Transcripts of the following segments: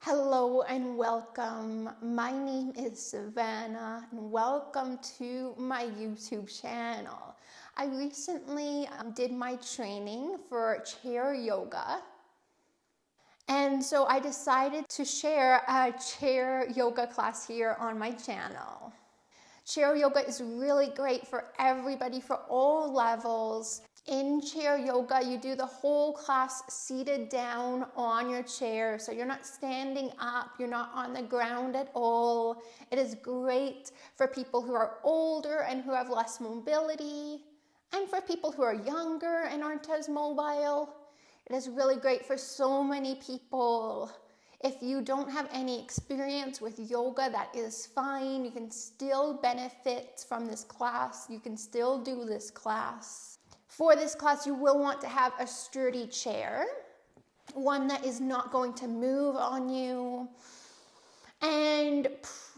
Hello and welcome. My name is Savannah and welcome to my YouTube channel. I recently did my training for chair yoga. And so I decided to share a chair yoga class here on my channel. Chair yoga is really great for everybody, for all levels. In chair yoga, you do the whole class seated down on your chair. So you're not standing up, you're not on the ground at all. It is great for people who are older and who have less mobility, and for people who are younger and aren't as mobile. It is really great for so many people. If you don't have any experience with yoga, that is fine. You can still benefit from this class. You can still do this class. For this class, you will want to have a sturdy chair, one that is not going to move on you, and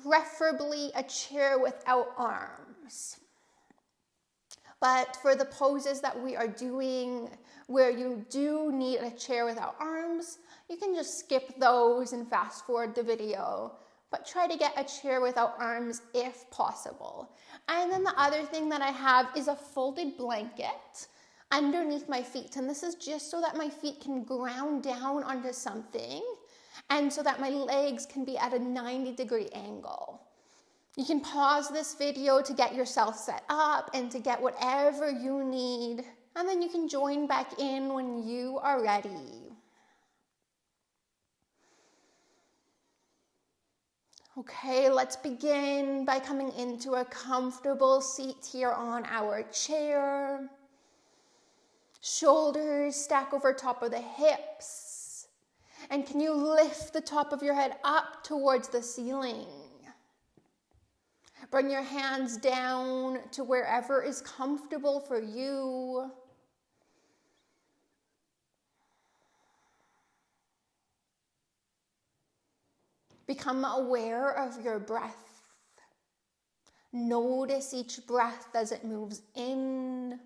preferably a chair without arms. But for the poses that we are doing where you do need a chair without arms, you can just skip those and fast forward the video. But try to get a chair without arms if possible. And then the other thing that I have is a folded blanket underneath my feet. And this is just so that my feet can ground down onto something and so that my legs can be at a 90-degree angle. You can pause this video to get yourself set up and to get whatever you need. And then you can join back in when you are ready. Okay, let's begin by coming into a comfortable seat here on our chair. Shoulders stack over top of the hips. And can you lift the top of your head up towards the ceiling? Bring your hands down to wherever is comfortable for you. Become aware of your breath. Notice each breath as it moves in.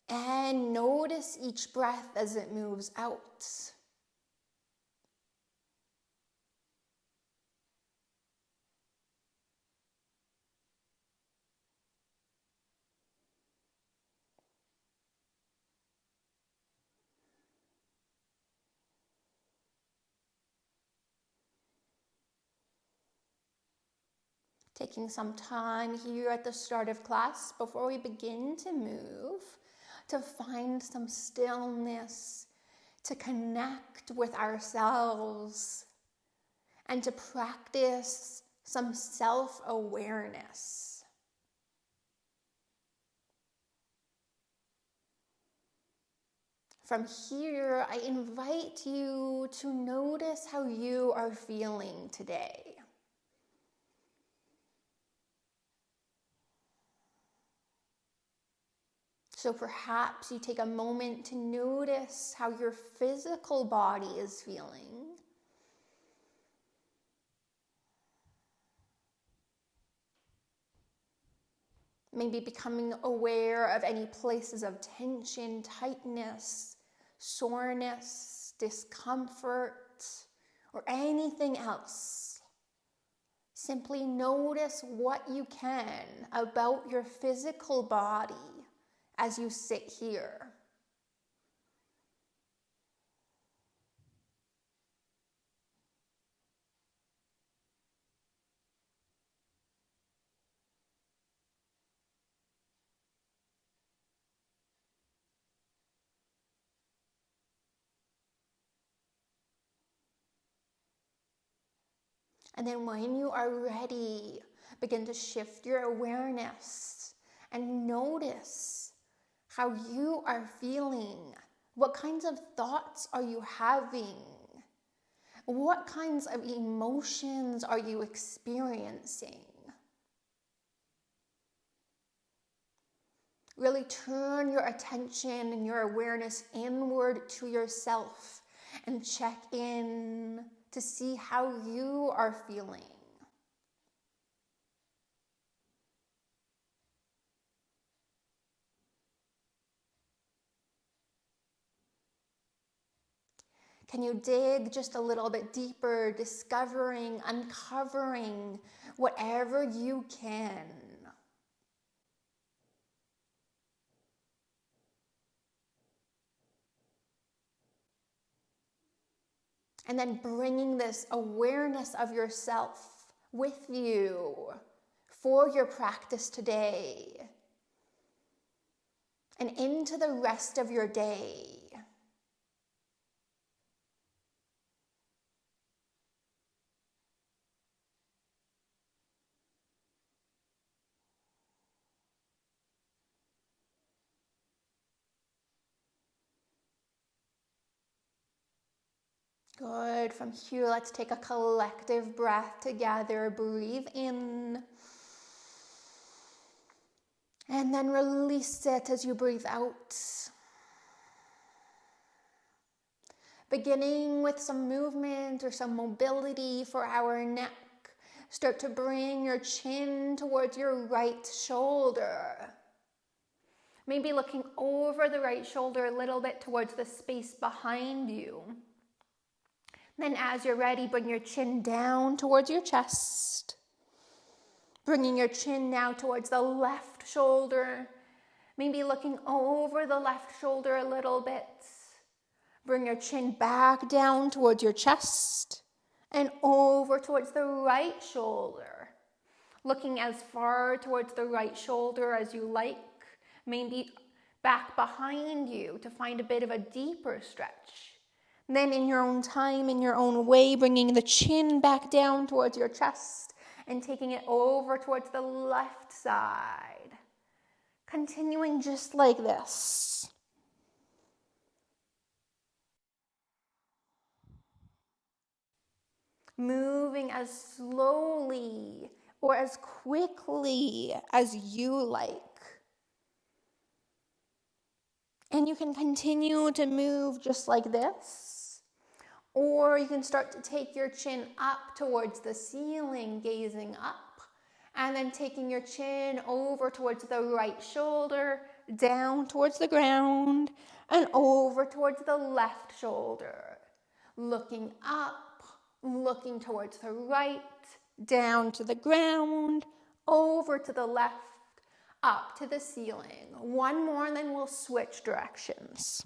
And notice each breath as it moves out. Taking some time here at the start of class before we begin to move, to find some stillness, to connect with ourselves, and to practice some self-awareness. From here, I invite you to notice how you are feeling today. So perhaps you take a moment to notice how your physical body is feeling. Maybe becoming aware of any places of tension, tightness, soreness, discomfort, or anything else. Simply notice what you can about your physical body as you sit here. And then when you are ready, begin to shift your awareness and notice how you are feeling. What kinds of thoughts are you having? What kinds of emotions are you experiencing? Really turn your attention and your awareness inward to yourself and check in to see how you are feeling. Can you dig just a little bit deeper, discovering, uncovering whatever you can? And then bringing this awareness of yourself with you for your practice today and into the rest of your day. Good. From here, let's take a collective breath together. Breathe in. And then release it as you breathe out. Beginning with some movement or some mobility for our neck. Start to bring your chin towards your right shoulder. Maybe looking over the right shoulder a little bit towards the space behind you. Then as you're ready, bring your chin down towards your chest. Bringing your chin now towards the left shoulder. Maybe looking over the left shoulder a little bit. Bring your chin back down towards your chest and over towards the right shoulder. Looking as far towards the right shoulder as you like. Maybe back behind you to find a bit of a deeper stretch. Then in your own time, in your own way, bringing the chin back down towards your chest and taking it over towards the left side. Continuing just like this. Moving as slowly or as quickly as you like. And you can continue to move just like this. Or you can start to take your chin up towards the ceiling, gazing up. And then taking your chin over towards the right shoulder, down towards the ground, and over towards the left shoulder. Looking up, looking towards the right, down to the ground, over to the left, up to the ceiling. One more and then we'll switch directions.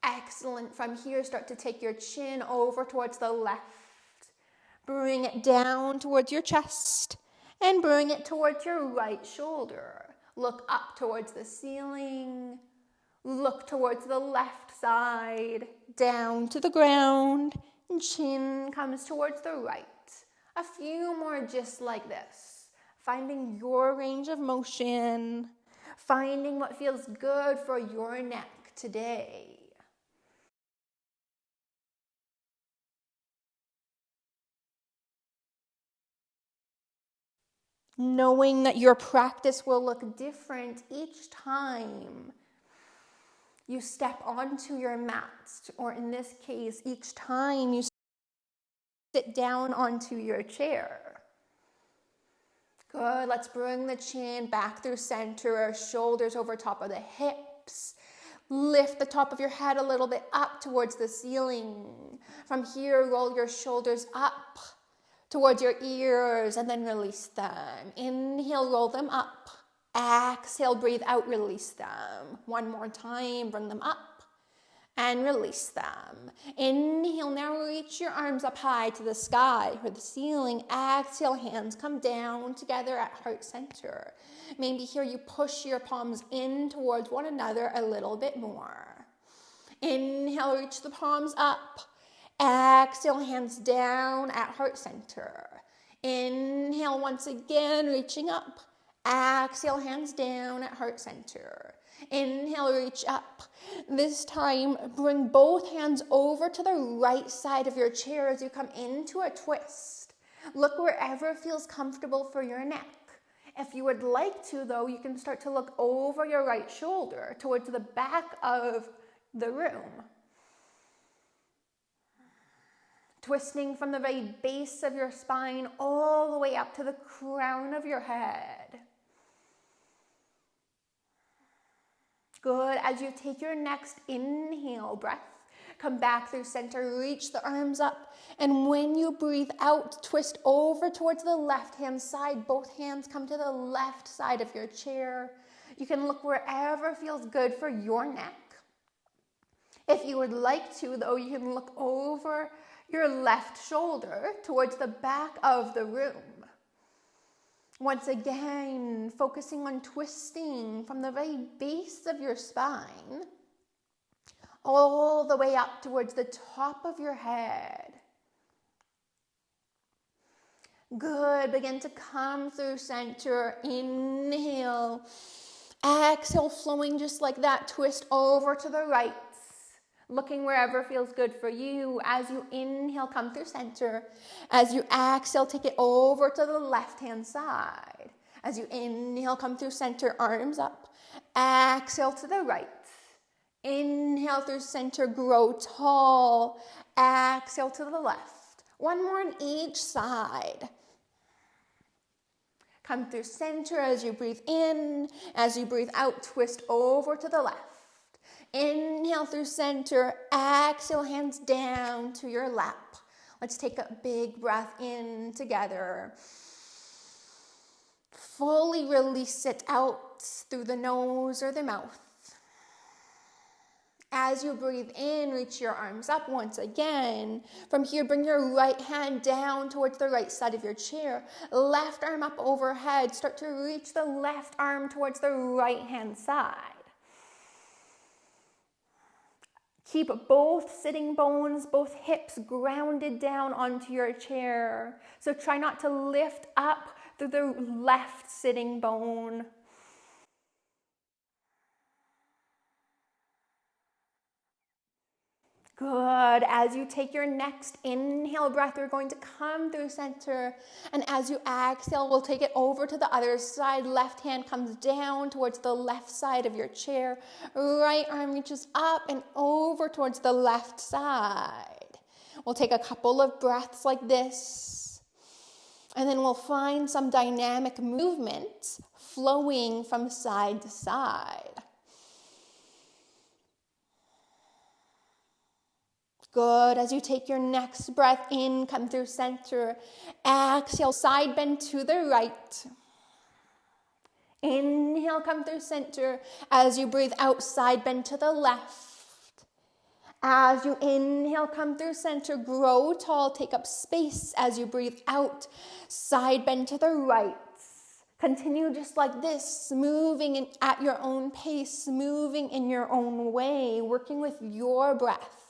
Excellent. From here, start to take your chin over towards the left. Bring it down towards your chest and bring it towards your right shoulder. Look up towards the ceiling. Look towards the left side, down to the ground, and chin comes towards the right. A few more just like this. Finding your range of motion, finding what feels good for your neck today. Knowing that your practice will look different each time you step onto your mat, or in this case, each time you sit down onto your chair. Good. Let's bring the chin back through center, shoulders over top of the hips. Lift the top of your head a little bit up towards the ceiling. From here, roll your shoulders up towards your ears and then release them. Inhale, roll them up. Exhale, breathe out, release them. One more time, bring them up and release them. Inhale, now reach your arms up high to the sky or the ceiling. Exhale, hands come down together at heart center. Maybe here you push your palms in towards one another a little bit more. Inhale, reach the palms up. Exhale, hands down at heart center. Inhale, once again, reaching up. Exhale, hands down at heart center. Inhale, reach up. This time, bring both hands over to the right side of your chair as you come into a twist. Look wherever feels comfortable for your neck. If you would like to, though, you can start to look over your right shoulder towards the back of the room. Twisting from the very base of your spine all the way up to the crown of your head. Good. As you take your next inhale breath, come back through center, reach the arms up. And when you breathe out, twist over towards the left-hand side. Both hands come to the left side of your chair. You can look wherever feels good for your neck. If you would like to, though, you can look over your left shoulder towards the back of the room. Once again, focusing on twisting from the very base of your spine all the way up towards the top of your head. Good. Begin to come through center. Inhale. Exhale, flowing just like that. Twist over to the right. Looking wherever feels good for you. As you inhale, come through center. As you exhale, take it over to the left-hand side. As you inhale, come through center, arms up. Exhale to the right. Inhale through center, grow tall. Exhale to the left. One more on each side. Come through center as you breathe in. As you breathe out, twist over to the left. Inhale through center, exhale, hands down to your lap. Let's take a big breath in together. Fully release it out through the nose or the mouth. As you breathe in, reach your arms up once again. From here, bring your right hand down towards the right side of your chair. Left arm up overhead. Start to reach the left arm towards the right hand side. Keep both sitting bones, both hips grounded down onto your chair. So try not to lift up through the left sitting bone. Good. As you take your next inhale breath, you're going to come through center. And as you exhale, we'll take it over to the other side. Left hand comes down towards the left side of your chair. Right arm reaches up and over towards the left side. We'll take a couple of breaths like this. And then we'll find some dynamic movement flowing from side to side. Good. As you take your next breath in, come through center. Exhale, side bend to the right. Inhale, come through center. As you breathe out, side bend to the left. As you inhale, come through center, grow tall, take up space. As you breathe out, side bend to the right. Continue just like this, moving at your own pace, moving in your own way, working with your breath.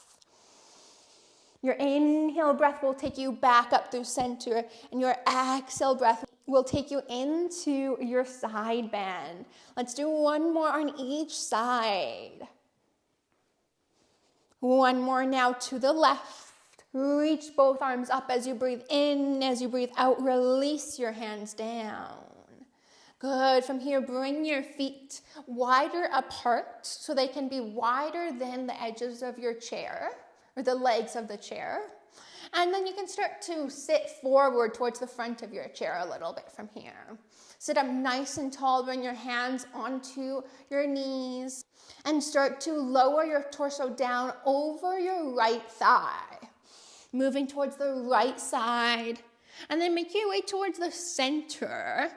Your inhale breath will take you back up through center, and your exhale breath will take you into your side bend. Let's do one more on each side. One more now to the left. Reach both arms up as you breathe in. As you breathe out, release your hands down. Good. From here, bring your feet wider apart so they can be wider than the edges of your chair, or the legs of the chair. And then you can start to sit forward towards the front of your chair a little bit from here. Sit up nice and tall, bring your hands onto your knees, and start to lower your torso down over your right thigh. Moving towards the right side, and then make your way towards the center.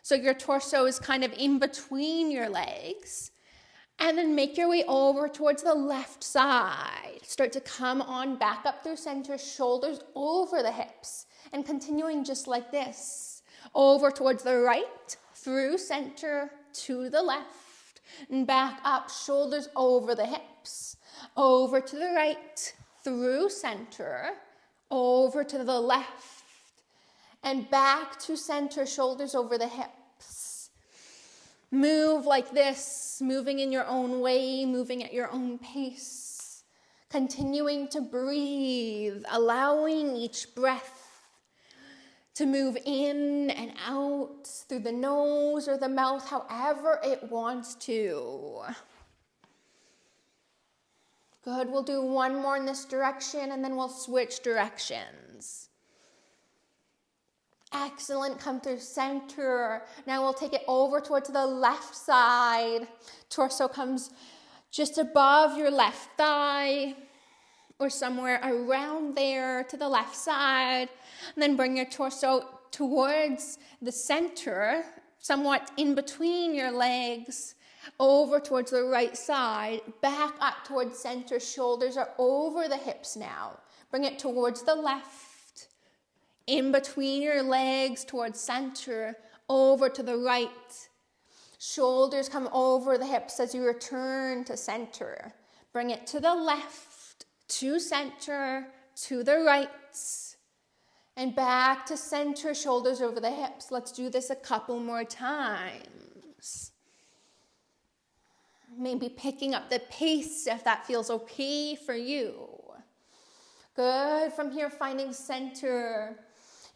So your torso is kind of in between your legs. And then make your way over towards the left side. Start to come on back up through center, shoulders over the hips. And continuing just like this. Over towards the right, through center, to the left. And back up, shoulders over the hips. Over to the right, through center, over to the left. And back to center, shoulders over the hips. Move like this, moving in your own way, moving at your own pace. Continuing to breathe, allowing each breath to move in and out through the nose or the mouth, however it wants to. Good, we'll do one more in this direction and then we'll switch directions. Excellent, come through center. Now we'll take it over towards the left side. Torso comes just above your left thigh or somewhere around there to the left side. And then bring your torso towards the center, somewhat in between your legs, over towards the right side, back up towards center. Shoulders are over the hips now. Bring it towards the left. In between your legs towards center, over to the right. Shoulders come over the hips as you return to center. Bring it to the left, to center, to the right. And back to center, shoulders over the hips. Let's do this a couple more times. Maybe picking up the pace if that feels okay for you. Good. From here, finding center.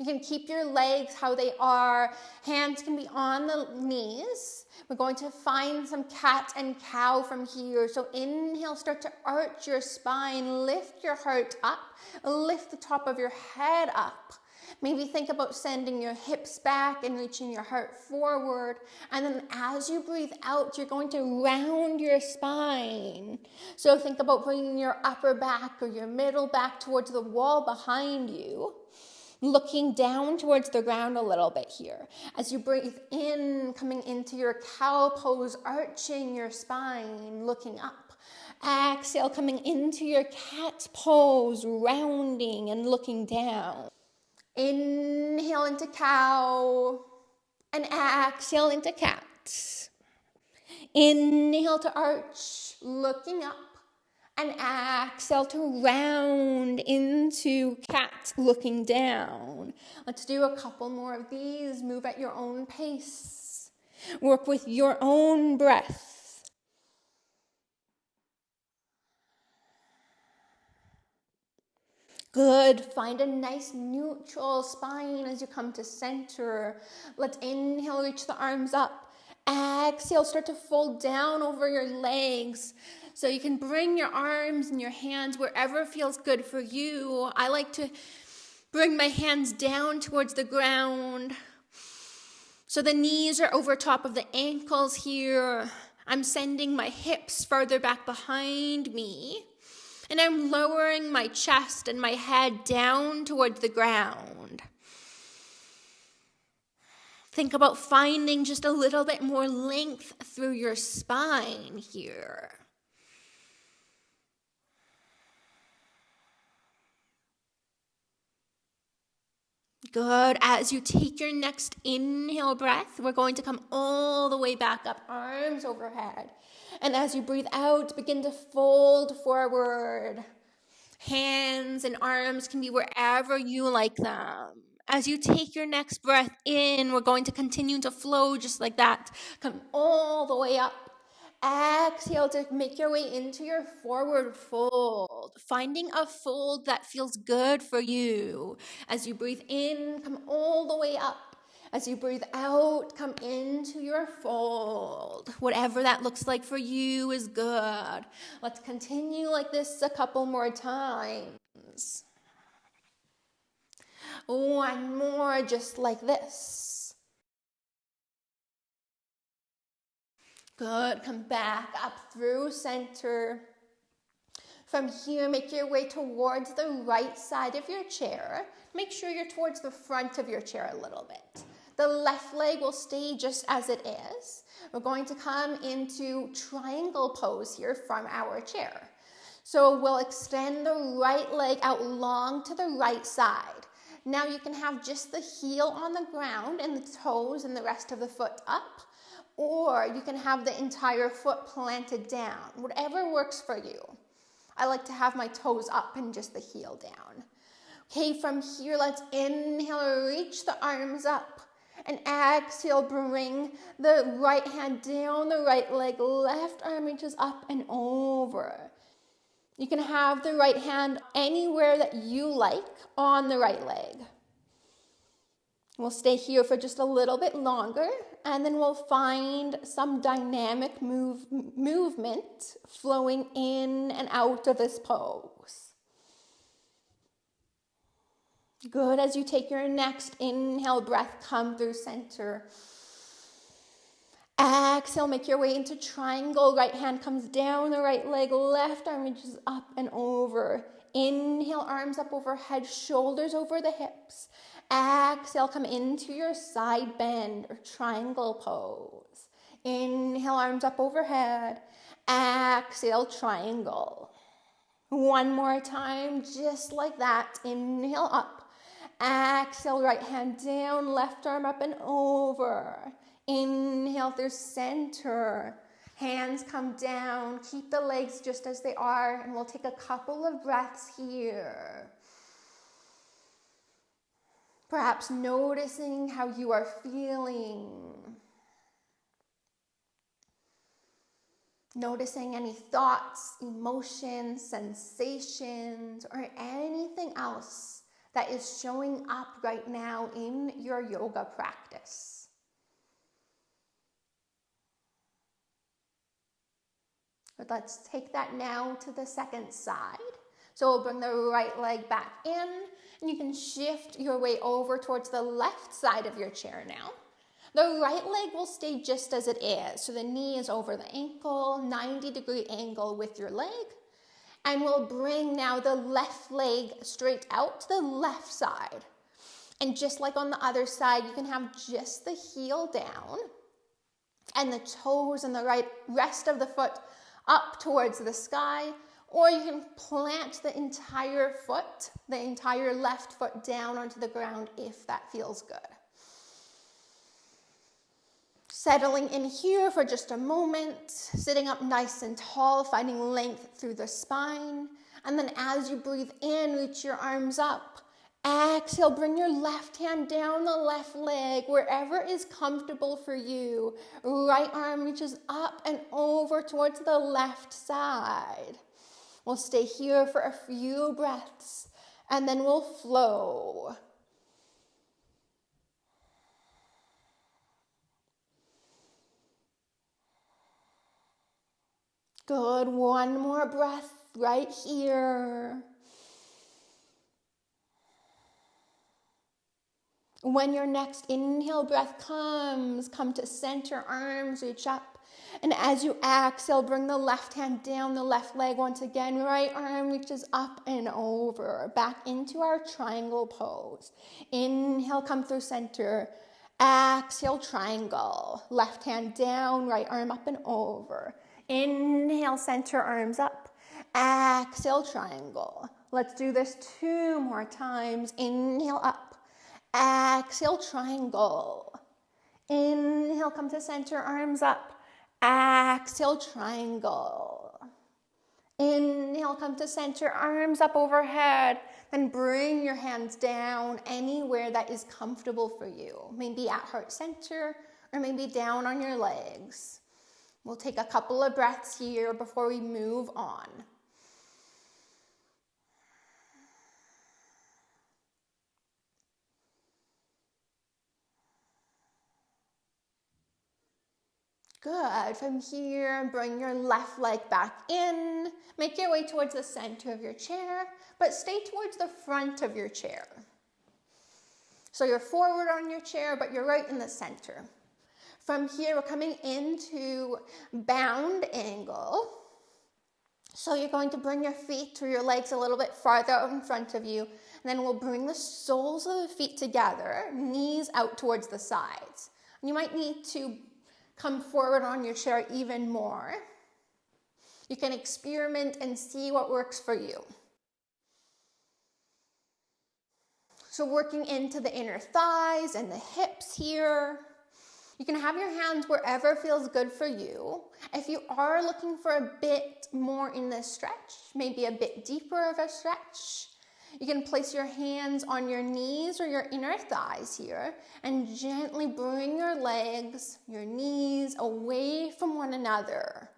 You can keep your legs how they are. Hands can be on the knees. We're going to find some cat and cow from here. So inhale, start to arch your spine. Lift your heart up. Lift the top of your head up. Maybe think about sending your hips back and reaching your heart forward. And then as you breathe out, you're going to round your spine. So think about bringing your upper back or your middle back towards the wall behind you. Looking down towards the ground a little bit here. As you breathe in, coming into your cow pose, arching your spine, looking up. Exhale, coming into your cat pose, rounding and looking down. Inhale into cow, and exhale into cat. Inhale to arch, looking up. And exhale to round into cat, looking down. Let's do a couple more of these. Move at your own pace. Work with your own breath. Good. Find a nice neutral spine as you come to center. Let's inhale, reach the arms up. Exhale, start to fold down over your legs. So you can bring your arms and your hands wherever feels good for you. I like to bring my hands down towards the ground. So the knees are over top of the ankles here. I'm sending my hips further back behind me. And I'm lowering my chest and my head down towards the ground. Think about finding just a little bit more length through your spine here. Good. As you take your next inhale breath, we're going to come all the way back up, arms overhead. And as you breathe out, begin to fold forward. Hands and arms can be wherever you like them. As you take your next breath in, we're going to continue to flow just like that. Come all the way up. Exhale to make your way into your forward fold. Finding a fold that feels good for you. As you breathe in, come all the way up. As you breathe out, come into your fold. Whatever that looks like for you is good. Let's continue like this a couple more times. One more just like this. Good. Come back up through center. From here, make your way towards the right side of your chair. Make sure you're towards the front of your chair a little bit. The left leg will stay just as it is. We're going to come into triangle pose here from our chair. So we'll extend the right leg out long to the right side. Now you can have just the heel on the ground and the toes and the rest of the foot up. Or you can have the entire foot planted down, whatever works for you. I like to have my toes up and just the heel down. Okay, from here, let's inhale, reach the arms up. And exhale, bring the right hand down the right leg, left arm reaches up and over. You can have the right hand anywhere that you like on the right leg. We'll stay here for just a little bit longer, and then we'll find some dynamic movement flowing in and out of this pose. Good. As you take your next inhale breath, come through center. Exhale, make your way into triangle. Right hand comes down the right leg, left arm reaches up and over. Inhale, arms up overhead, shoulders over the hips. Exhale, come into your side bend or triangle pose. Inhale, arms up overhead. Exhale, triangle. One more time, just like that. Inhale up. Exhale, right hand down, left arm up and over. Inhale through center. Hands come down. Keep the legs just as they are, and we'll take a couple of breaths here. Perhaps noticing how you are feeling. Noticing any thoughts, emotions, sensations, or anything else that is showing up right now in your yoga practice. But let's take that now to the second side. So we'll bring the right leg back in, and you can shift your way over towards the left side of your chair now. The right leg will stay just as it is. So the knee is over the ankle, 90-degree angle with your leg. And we'll bring now the left leg straight out to the left side. And just like on the other side, you can have just the heel down and the toes and the right rest of the foot up towards the sky, or you can plant the entire foot, the entire left foot down onto the ground if that feels good. Settling in here for just a moment, sitting up nice and tall, finding length through the spine, and then as you breathe in, reach your arms up. Exhale, bring your left hand down the left leg, wherever is comfortable for you. Right arm reaches up and over towards the left side. We'll stay here for a few breaths, and then we'll flow. Good, one more breath right here. When your next inhale breath comes, come to center, arms reach up. And as you exhale, bring the left hand down the left leg once again. Right arm reaches up and over, back into our triangle pose. Inhale, come through center. Exhale, triangle. Left hand down, right arm up and over. Inhale, center, arms up. Exhale, triangle. Let's do this 2 more times. Inhale, up. Exhale, triangle. Inhale, come to center, arms up. Exhale, triangle. Inhale, come to center, arms up overhead. Then bring your hands down anywhere that is comfortable for you. Maybe at heart center, or maybe down on your legs. We'll take a couple of breaths here before we move on. Good. From here, bring your left leg back in. Make your way towards the center of your chair, but stay towards the front of your chair. So you're forward on your chair, but you're right in the center. From here, we're coming into bound angle. So you're going to bring your feet or your legs a little bit farther out in front of you. And then we'll bring the soles of the feet together, knees out towards the sides. And you might need to come forward on your chair even more. You can experiment and see what works for you. So working into the inner thighs and the hips here. You can have your hands wherever feels good for you. If you are looking for a bit more in this stretch, maybe a bit deeper of a stretch, you can place your hands on your knees or your inner thighs here and gently bring your legs, your knees away from one another,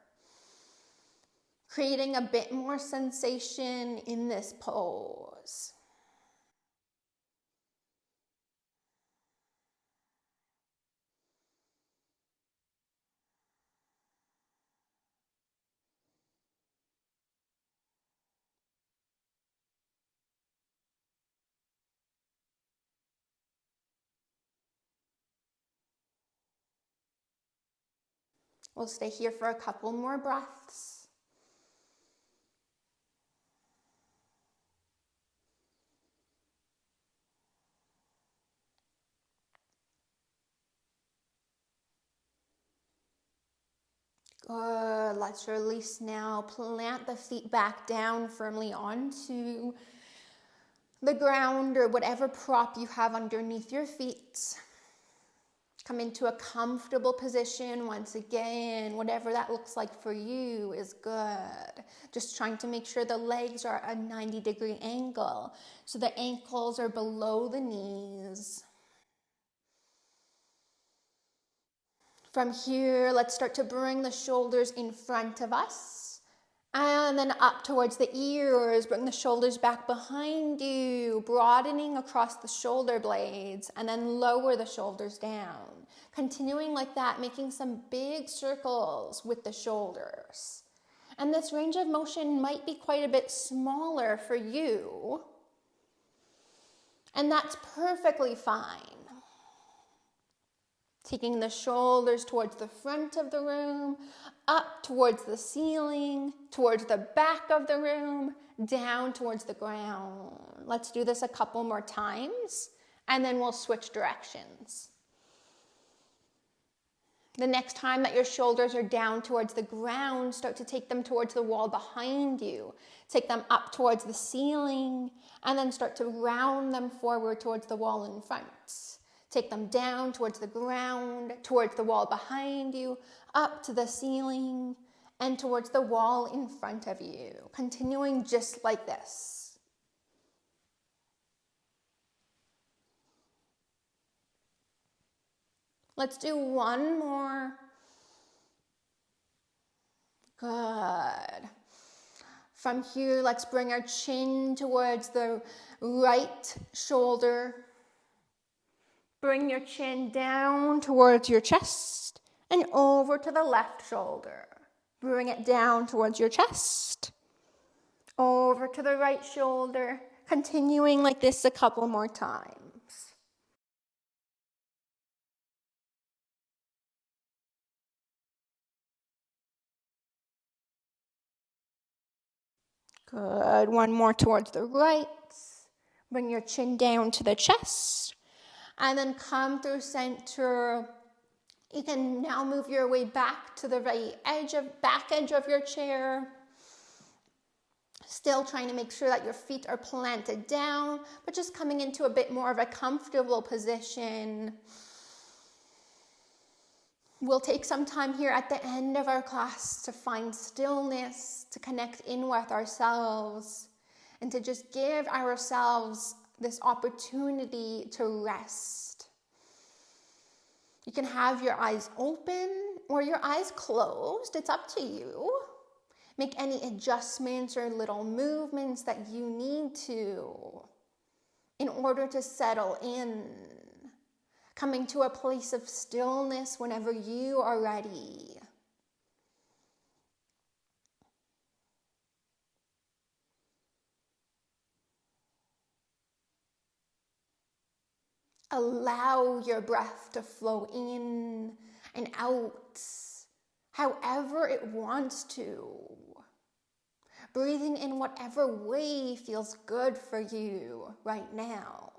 creating a bit more sensation in this pose. We'll stay here for a couple more breaths. Good. Let's release now. Plant the feet back down firmly onto the ground or whatever prop you have underneath your feet. Come into a comfortable position once again. Whatever that looks like for you is good. Just trying to make sure the legs are at a 90-degree angle. So the ankles are below the knees. From here, let's start to bring the shoulders in front of us. And then up towards the ears, bring the shoulders back behind you, broadening across the shoulder blades, and then lower the shoulders down. Continuing like that, making some big circles with the shoulders. And this range of motion might be quite a bit smaller for you. And that's perfectly fine. Taking the shoulders towards the front of the room, up towards the ceiling, towards the back of the room, down towards the ground. Let's do this a couple more times, and then we'll switch directions. The next time that your shoulders are down towards the ground, start to take them towards the wall behind you. Take them up towards the ceiling, and then start to round them forward towards the wall in front. Take them down towards the ground, towards the wall behind you, up to the ceiling, and towards the wall in front of you. Continuing just like this. Let's do one more. Good. From here, let's bring our chin towards the right shoulder. Bring your chin down towards your chest and over to the left shoulder. Bring it down towards your chest, over to the right shoulder, continuing like this a couple more times. Good. One more towards the right. Bring your chin down to the chest. And then come through center. You can now move your way back to the back edge of your chair. Still trying to make sure that your feet are planted down, but just coming into a bit more of a comfortable position. We'll take some time here at the end of our class to find stillness, to connect in with ourselves, and to just give ourselves this opportunity to rest. You can have your eyes open or your eyes closed. It's up to you. Make any adjustments or little movements that you need to in order to settle in. Coming to a place of stillness whenever you are ready. Allow your breath to flow in and out, however it wants to. Breathing in whatever way feels good for you right now.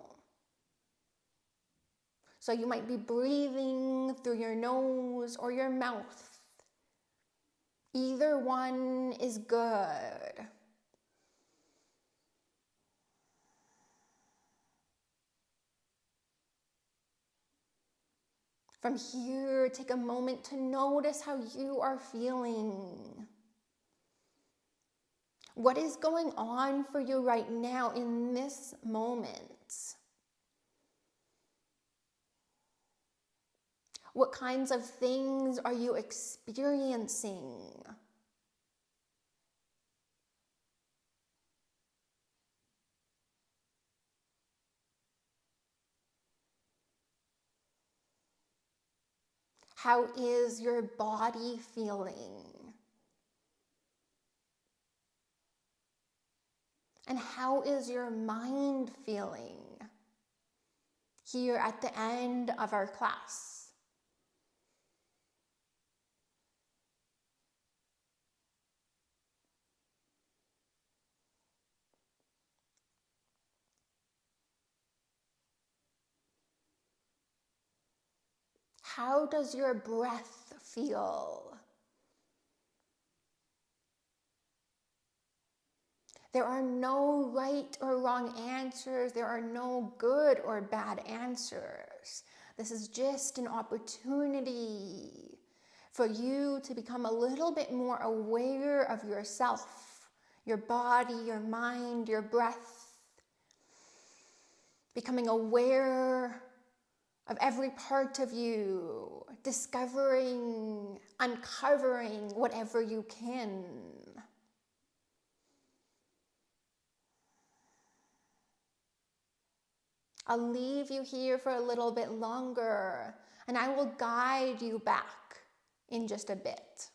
So you might be breathing through your nose or your mouth. Either one is good. From here, take a moment to notice how you are feeling. What is going on for you right now in this moment? What kinds of things are you experiencing? How is your body feeling? And how is your mind feeling here at the end of our class? How does your breath feel? There are no right or wrong answers. There are no good or bad answers. This is just an opportunity for you to become a little bit more aware of yourself, your body, your mind, your breath. Becoming aware of every part of you, discovering, uncovering whatever you can. I'll leave you here for a little bit longer, and I will guide you back in just a bit.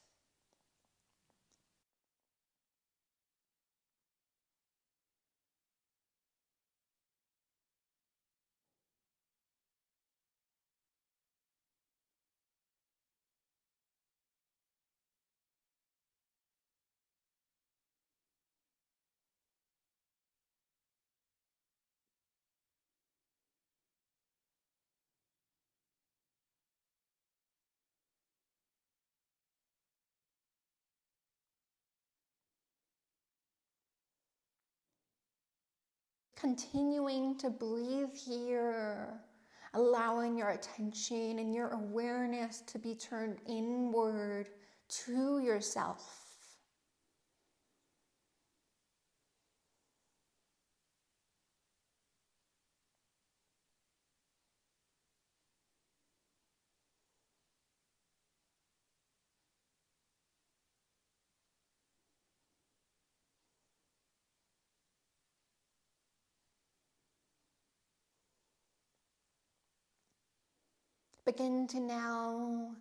Continuing to breathe here, allowing your attention and your awareness to be turned inward to yourself. Begin to now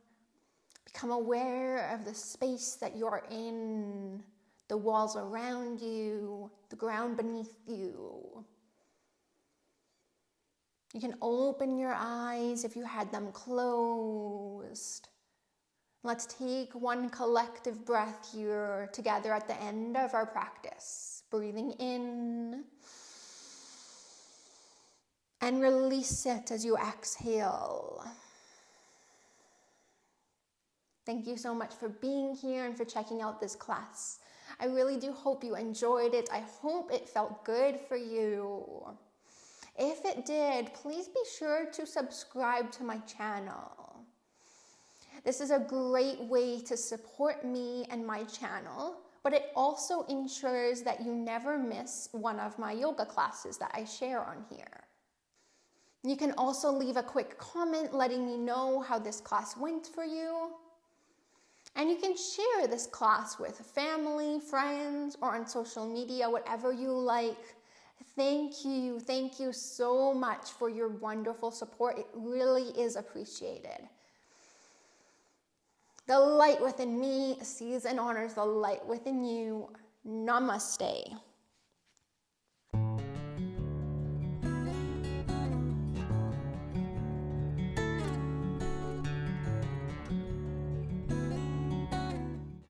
become aware of the space that you're in, the walls around you, the ground beneath you. You can open your eyes if you had them closed. Let's take one collective breath here together at the end of our practice. Breathing in and release it as you exhale. Thank you so much for being here and for checking out this class. I really do hope you enjoyed it. I hope it felt good for you. If it did, please be sure to subscribe to my channel. This is a great way to support me and my channel, but it also ensures that you never miss one of my yoga classes that I share on here. You can also leave a quick comment letting me know how this class went for you. And you can share this class with family, friends, or on social media, whatever you like. Thank you so much for your wonderful support. It really is appreciated. The light within me sees and honors the light within you. Namaste.